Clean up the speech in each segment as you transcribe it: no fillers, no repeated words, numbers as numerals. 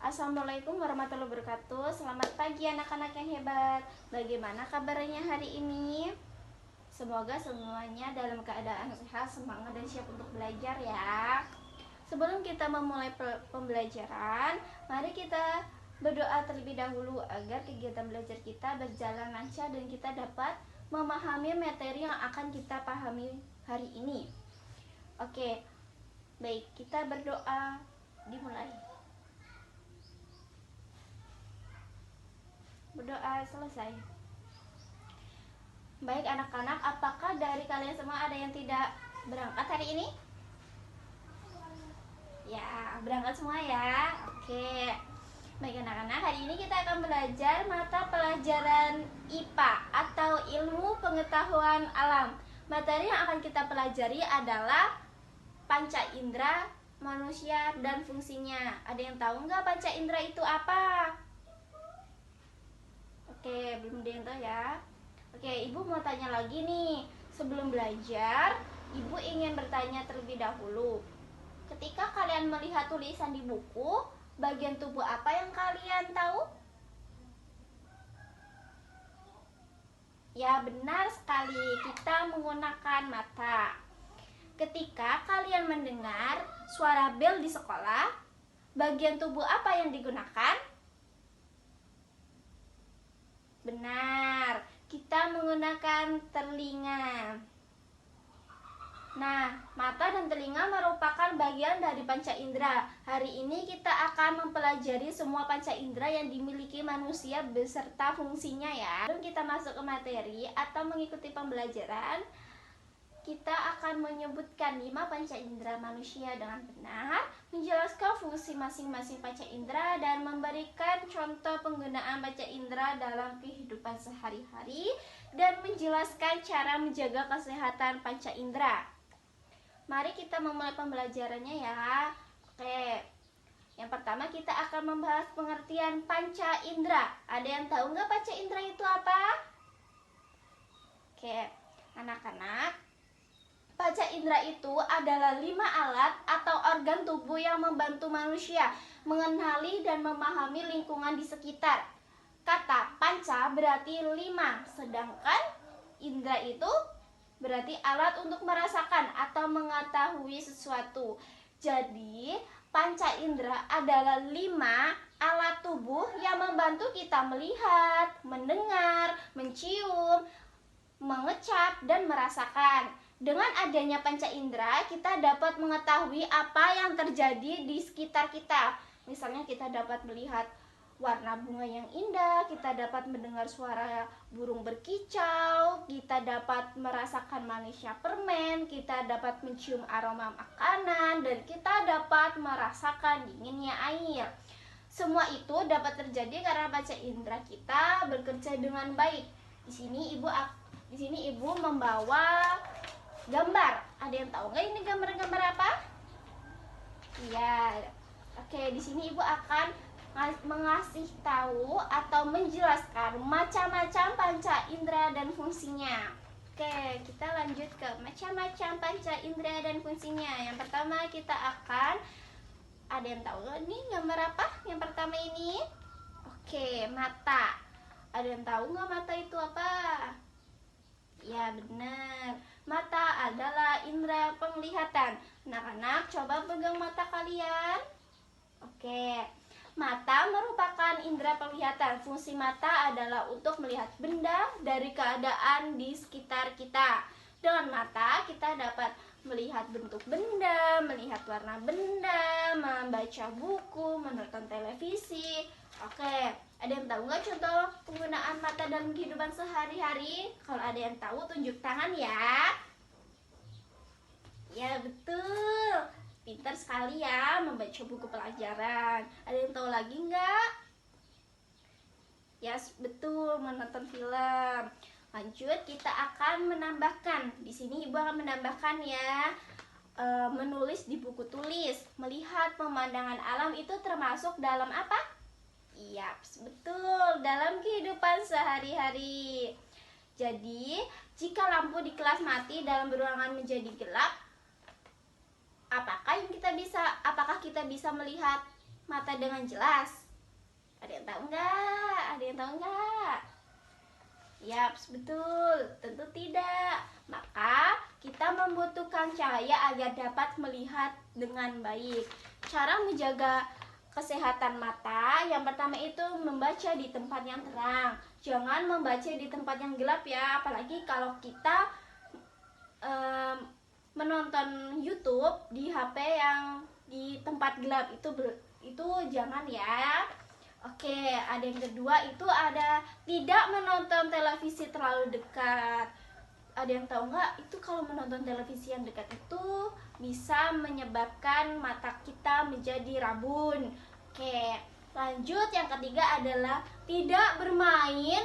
Assalamualaikum warahmatullahi wabarakatuh. Selamat pagi anak-anak yang hebat. Bagaimana kabarnya hari ini? Semoga semuanya dalam keadaan sehat, semangat, dan siap untuk belajar ya. Sebelum kita memulai pembelajaran, mari kita berdoa terlebih dahulu agar kegiatan belajar kita berjalan lancar dan kita dapat memahami materi yang akan kita pahami hari ini. Oke, baik, kita berdoa, dimulai. Berdoa selesai. Baik anak-anak, apakah dari kalian semua ada yang tidak berangkat hari ini? Ya, berangkat semua ya. Oke. Baik anak-anak, hari ini kita akan belajar mata pelajaran IPA atau Ilmu Pengetahuan Alam. Materi yang akan kita pelajari adalah panca indera manusia dan fungsinya. Ada yang tahu nggak panca indera itu apa? Oke, belum ada yang tahu ya. Oke, Ibu mau tanya lagi nih. Sebelum belajar, Ibu ingin bertanya terlebih dahulu. Ketika kalian melihat tulisan di buku, bagian tubuh apa yang kalian tahu? Ya, benar sekali. Kita menggunakan mata. Ketika kalian mendengar suara bel di sekolah, bagian tubuh apa yang digunakan? Benar, kita menggunakan telinga. Nah, mata dan telinga merupakan bagian dari panca indera. Hari ini kita akan mempelajari semua panca indera yang dimiliki manusia beserta fungsinya ya. Sebelum kita masuk ke materi atau mengikuti pembelajaran, kita akan menyebutkan 5 panca indera manusia dengan benar, menjelaskan fungsi masing-masing panca indera, dan memberikan contoh penggunaan panca indera dalam kehidupan sehari-hari, dan menjelaskan cara menjaga kesehatan panca indera. Mari kita memulai pembelajarannya ya. Oke, yang pertama kita akan membahas pengertian panca indera. Ada yang tahu nggak panca indera itu apa? Oke, anak-anak, panca indera itu adalah 5 alat atau organ tubuh yang membantu manusia mengenali dan memahami lingkungan di sekitar. Kata panca berarti 5, sedangkan indera itu berarti alat untuk merasakan atau mengetahui sesuatu. Jadi, panca indera adalah 5 alat tubuh yang membantu kita melihat, mendengar, mencium, mengecap, dan merasakan. Dengan adanya panca indera, kita dapat mengetahui apa yang terjadi di sekitar kita. Misalnya kita dapat melihat warna bunga yang indah, kita dapat mendengar suara burung berkicau, kita dapat merasakan manisnya permen, kita dapat mencium aroma makanan, dan kita dapat merasakan dinginnya air. Semua itu dapat terjadi karena panca indera kita bekerja dengan baik. Di sini Ibu membawa gambar. Ada yang tahu nggak ini gambar-gambar apa? Iya. Oke, di sini Ibu akan mengasih tahu atau menjelaskan macam-macam panca indera dan fungsinya. Oke, kita lanjut ke macam-macam panca indera dan fungsinya. Yang pertama kita akan, ada yang tahu nggak nih gambar apa? Yang pertama ini? Oke, mata. Ada yang tahu nggak mata itu apa? Ya, benar. Mata adalah indera penglihatan. Anak-anak, coba pegang mata kalian. Oke. Mata merupakan indera penglihatan. Fungsi mata adalah untuk melihat benda dari keadaan di sekitar kita. Dengan mata, kita dapat melihat bentuk benda, melihat warna benda, membaca buku, menonton televisi. Oke, ada yang tahu nggak contoh penggunaan mata dalam kehidupan sehari-hari? Kalau ada yang tahu, tunjuk tangan ya. Ya, betul. Pintar sekali ya membaca buku pelajaran. Ada yang tahu lagi nggak? Ya, betul, menonton film. Lanjut, kita akan menambahkan. Di sini Ibu akan menambahkan ya, menulis di buku tulis. Melihat pemandangan alam itu termasuk dalam apa? Iya, betul, dalam kehidupan sehari-hari. Jadi, jika lampu di kelas mati dalam ruangan menjadi gelap, apakah kita bisa melihat mata dengan jelas? Ada yang tahu nggak? Ada yang tahu nggak? Yap, betul. Tentu tidak. Maka kita membutuhkan cahaya agar dapat melihat dengan baik. Cara menjaga kesehatan mata, yang pertama itu membaca di tempat yang terang. Jangan membaca di tempat yang gelap ya. Apalagi kalau kita menonton YouTube di HP yang di tempat gelap, itu jangan ya. Oke, ada yang kedua itu ada tidak menonton televisi terlalu dekat. Ada yang tahu nggak? Itu kalau menonton televisi yang dekat itu bisa menyebabkan mata kita menjadi rabun. Oke, lanjut yang ketiga adalah tidak bermain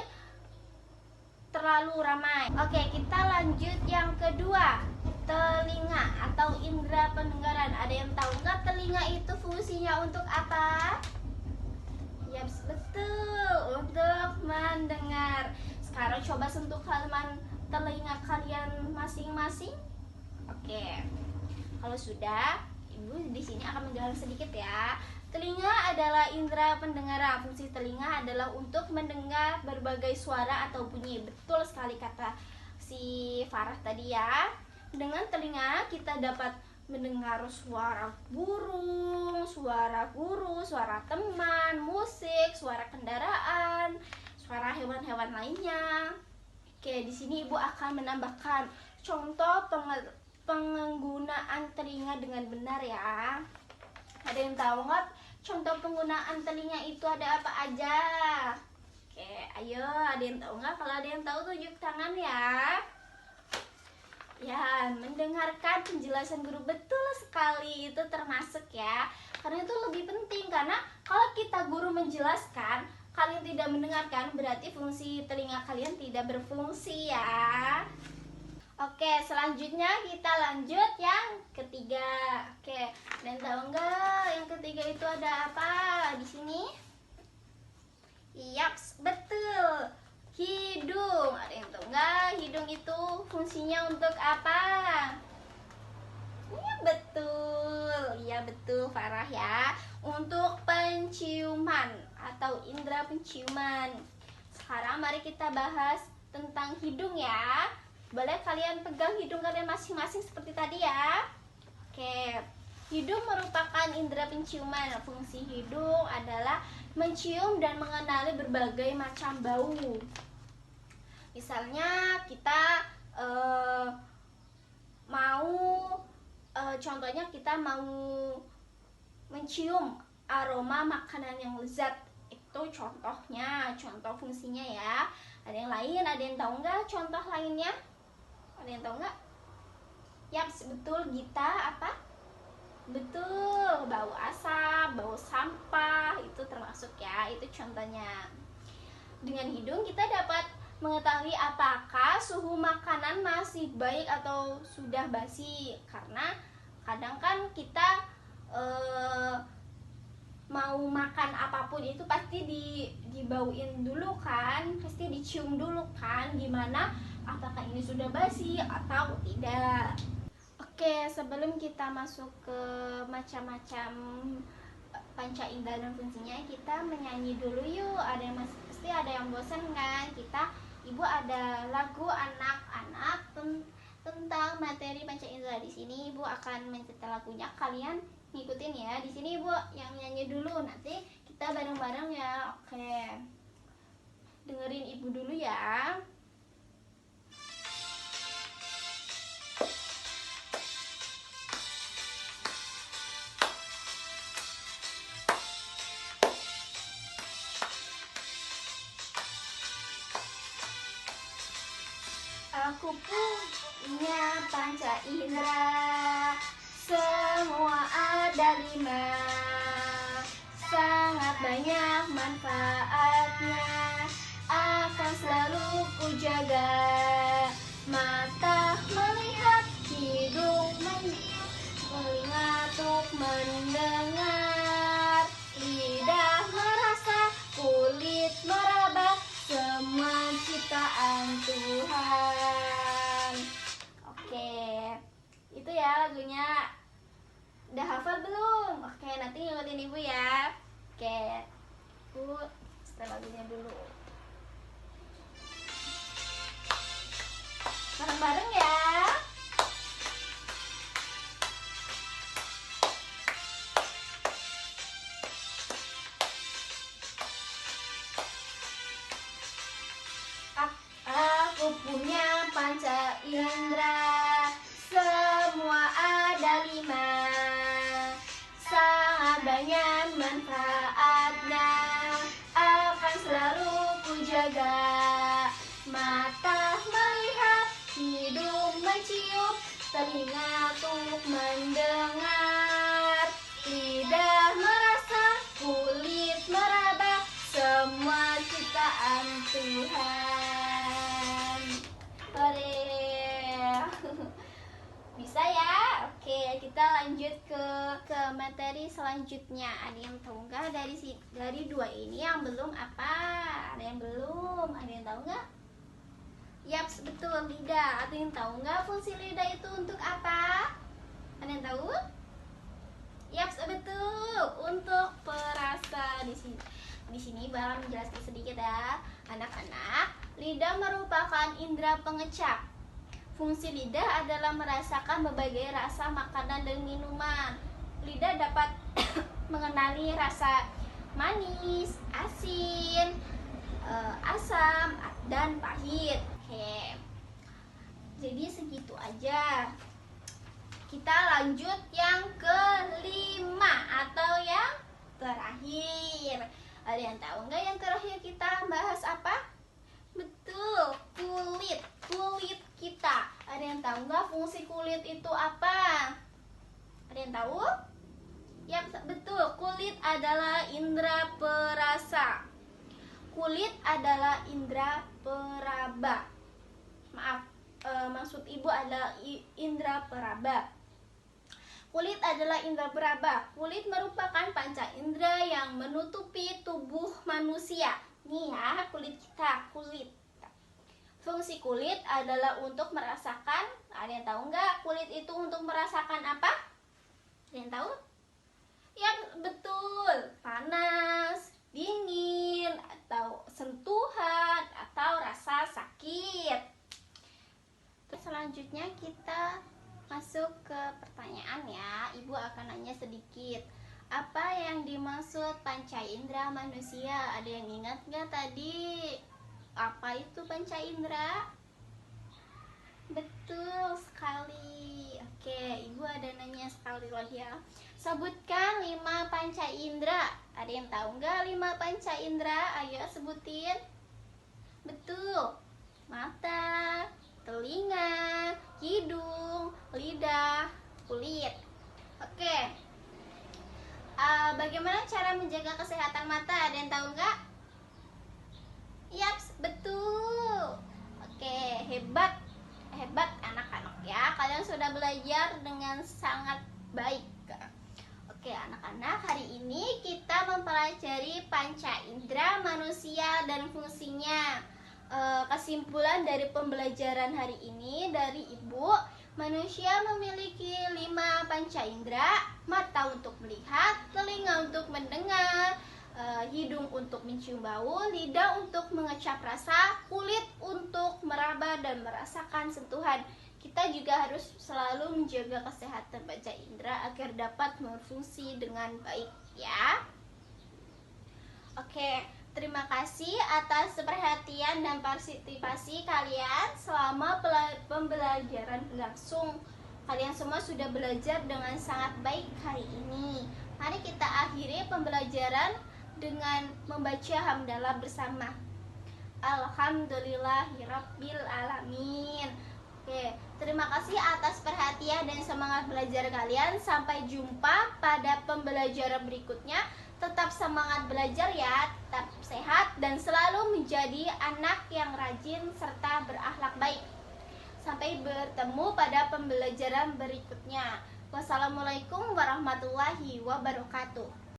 terlalu ramai. Oke, kita lanjut yang kedua, telinga atau indera pendengaran. Ada yang tahu nggak telinga itu fungsinya untuk apa? Ya, betul, untuk mendengar. Sekarang coba sentuh halaman telinga kalian masing-masing. Oke. Kalau sudah, Ibu di sini akan menjelaskan sedikit ya. Telinga adalah indera pendengaran. Fungsi telinga adalah untuk mendengar berbagai suara atau bunyi. Betul sekali kata si Farah tadi ya. Dengan telinga kita dapat mendengar suara burung, suara guru, suara teman, musik, suara kendaraan, suara hewan-hewan lainnya. Oke, di sini Ibu akan menambahkan contoh penggunaan telinga dengan benar ya. Ada yang tahu nggak contoh penggunaan telinga itu ada apa aja? Oke, ayo, ada yang tahu nggak? Kalau ada yang tahu tunjuk tangan ya. Ya, mendengarkan penjelasan guru, betul sekali, itu termasuk ya. Karena itu lebih penting, karena kalau kita guru menjelaskan, kalian tidak mendengarkan, berarti fungsi telinga kalian tidak berfungsi ya. Oke, selanjutnya kita lanjut yang ketiga. Oke, dan tahu nggak yang ketiga itu ada apa di sini? Yaps, betul. Hidung. Ada yang tahu nggak hidung itu fungsinya untuk apa? Iya betul. Iya betul Farah ya. Untuk penciuman atau indera penciuman. Sekarang mari kita bahas tentang hidung ya. Boleh kalian pegang hidung kalian masing-masing seperti tadi ya. Oke. Hidung merupakan indera penciuman. Fungsi hidung adalah mencium dan mengenali berbagai macam bau. Misalnya kita contohnya kita mau mencium aroma makanan yang lezat. Itu contohnya, contoh fungsinya ya. Ada yang lain, ada yang tahu nggak contoh lainnya? Ada yang tahu nggak? Yap, betul Gita, apa? Betul, bau asap, bau sampah, itu termasuk ya, itu contohnya. Dengan hidung kita dapat mengetahui apakah suhu makanan masih baik atau sudah basi. Karena kadang kan kita mau makan apapun itu pasti dibauin dulu kan, pasti dicium dulu kan, gimana apakah ini sudah basi atau tidak. Oke, sebelum kita masuk ke macam-macam panca indera dan fungsinya, kita menyanyi dulu yuk. Pasti ada yang bosan kan? Ibu ada lagu anak-anak tentang materi panca indera. Di sini Ibu akan mencetak lagunya, kalian ngikutin ya. Di sini Ibu yang nyanyi dulu, nanti kita bareng-bareng ya. Oke, dengerin Ibu dulu ya. Aku punya panca indera, semua ada 5. Sangat banyak manfaatnya, akan selalu ku jaga. Mata melihat, hidung mencium, telinga untuk mendengar, lidah merasa, kulit meraba, semua ciptaan Tuhan. Oke, itu ya lagunya. Udah hafal belum? Oke, nanti ngikutin Ibu ya. lagunya dulu. Bareng-bareng ya. Aku punya panca indera, semua ada 5. Sangat banyak manfaatnya, akan selalu ku jaga. Mata melihat, hidung mencium, telinga untuk mendengar, lidah merasa, kulit meraba, semua ciptaan Tuhan. Bisa ya? Oke, kita lanjut ke materi selanjutnya. Ada yang tahu nggak dari 2 ini yang belum apa? Ada yang belum? Ada yang tahu nggak? Yaps, betul, lidah. Ada yang tahu nggak fungsi lidah itu untuk apa? Ada yang tahu? Yaps, betul, untuk perasa. Di sini Bala menjelaskan sedikit ya. Anak-anak, lidah merupakan indera pengecap. Fungsi lidah adalah merasakan berbagai rasa makanan dan minuman. Lidah dapat mengenali rasa manis, asin, asam, dan pahit. Oke. Jadi segitu aja. Kita lanjut yang kelima atau yang terakhir. Ada yang tahu nggak yang terakhir kita bahas apa? Betul, kulit. Kulit kita. Ada yang tahu nggak fungsi kulit itu apa? Ada yang tahu? Ya, betul. Kulit adalah indera perasa. Kulit adalah indera peraba. Maaf, maksud ibu adalah indera peraba. Kulit adalah indera peraba. Kulit merupakan panca indera yang menutupi tubuh manusia. Nih ya, kulit kita, kulit. Fungsi kulit adalah untuk merasakan. Ada yang tahu nggak kulit itu untuk merasakan apa? Ada yang tahu? Ya, betul. Panas, dingin, atau sentuhan, atau rasa sakit. Terus selanjutnya kita masuk ke pertanyaan ya. Ibu akan nanya sedikit. Apa yang dimaksud panca indera manusia? Ada yang ingat nggak tadi? Apa itu panca indera? Betul sekali. Oke, ibu ada nanya sekali lagi ya. Sebutkan 5 panca indera. Ada yang tahu nggak 5 panca indera? Ayo sebutin. Betul. Mata, telinga, hidung, lidah, kulit. Oke. Bagaimana cara menjaga kesehatan mata? Ada yang tahu nggak? Yaps, betul. Oke, hebat anak-anak ya. Kalian sudah belajar dengan sangat baik. Oke, anak-anak, hari ini kita mempelajari panca indera manusia dan fungsinya. Kesimpulan dari pembelajaran hari ini dari Ibu, manusia memiliki 5 panca indera: mata untuk melihat, telinga untuk mendengar, hidung untuk mencium bau, lidah untuk mengecap rasa, kulit untuk meraba dan merasakan sentuhan. Kita juga harus selalu menjaga kesehatan panca indera agar dapat berfungsi dengan baik ya. Oke, terima kasih atas perhatian dan partisipasi kalian selama pembelajaran berlangsung. Kalian semua sudah belajar dengan sangat baik hari ini. Mari kita akhiri pembelajaran dengan membaca hamdalah bersama. Alhamdulillahirabbil alamin. Oke, terima kasih atas perhatian dan semangat belajar kalian. Sampai jumpa pada pembelajaran berikutnya. Tetap semangat belajar ya, tetap sehat dan selalu menjadi anak yang rajin serta berakhlak baik. Sampai bertemu pada pembelajaran berikutnya. Wassalamualaikum warahmatullahi wabarakatuh.